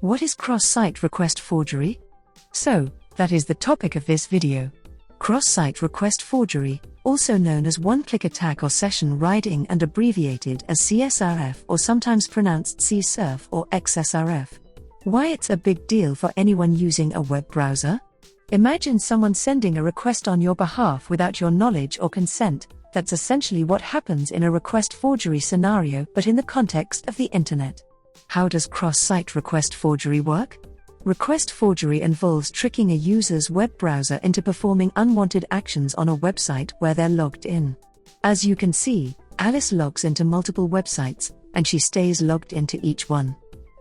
What is cross-site request forgery? So, that is the topic of this video. Cross-site request forgery, also known as one-click attack or session riding and abbreviated as CSRF or sometimes pronounced CSRF or XSRF. Why it's a big deal for anyone using a web browser? Imagine someone sending a request on your behalf without your knowledge or consent. That's essentially what happens in a request forgery scenario, but in the context of the internet. How does cross-site request forgery work? Request forgery involves tricking a user's web browser into performing unwanted actions on a website where they're logged in. As you can see, Alice logs into multiple websites, and she stays logged into each one.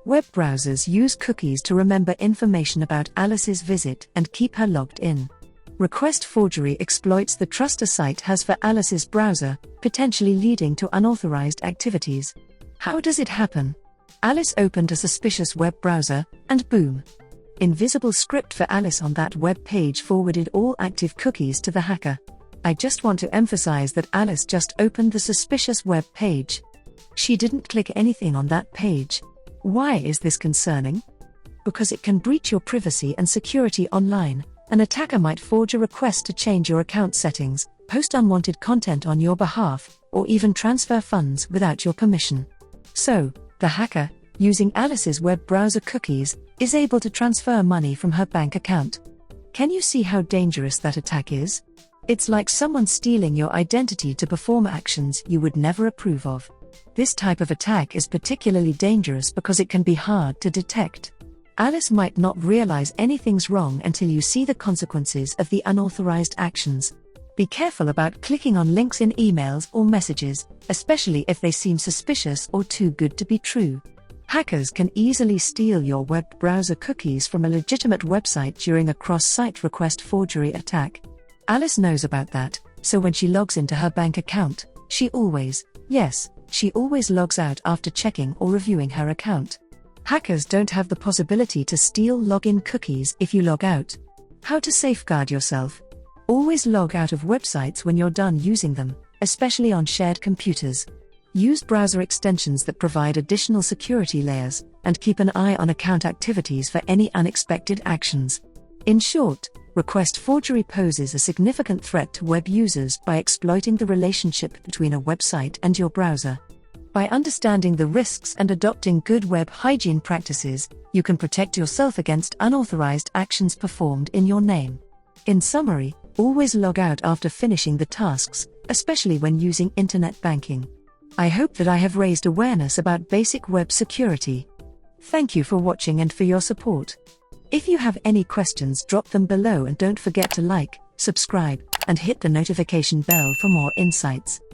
Web browsers use cookies to remember information about Alice's visit and keep her logged in. Request forgery exploits the trust a site has for Alice's browser, potentially leading to unauthorized activities. How does it happen? Alice opened a suspicious web browser, and boom! Invisible script for Alice on that web page forwarded all active cookies to the hacker. I just want to emphasize that Alice just opened the suspicious web page. She didn't click anything on that page. Why is this concerning? Because it can breach your privacy and security online. An attacker might forge a request to change your account settings, post unwanted content on your behalf, or even transfer funds without your permission. So, the hacker, using Alice's web browser cookies, is able to transfer money from her bank account. Can you see how dangerous that attack is? It's like someone stealing your identity to perform actions you would never approve of. This type of attack is particularly dangerous because it can be hard to detect. Alice might not realize anything's wrong until you see the consequences of the unauthorized actions. Be careful about clicking on links in emails or messages, especially if they seem suspicious or too good to be true. Hackers can easily steal your web browser cookies from a legitimate website during a cross-site request forgery attack. Alice knows about that, so when she logs into her bank account, she always logs out after checking or reviewing her account. Hackers don't have the possibility to steal login cookies if you log out. How to safeguard yourself? Always log out of websites when you're done using them, especially on shared computers. Use browser extensions that provide additional security layers, and keep an eye on account activities for any unexpected actions. In short, request forgery poses a significant threat to web users by exploiting the relationship between a website and your browser. By understanding the risks and adopting good web hygiene practices, you can protect yourself against unauthorized actions performed in your name. In summary, always log out after finishing the tasks, especially when using internet banking. I hope that I have raised awareness about basic web security. Thank you for watching and for your support. If you have any questions, drop them below and don't forget to like, subscribe, and hit the notification bell for more insights.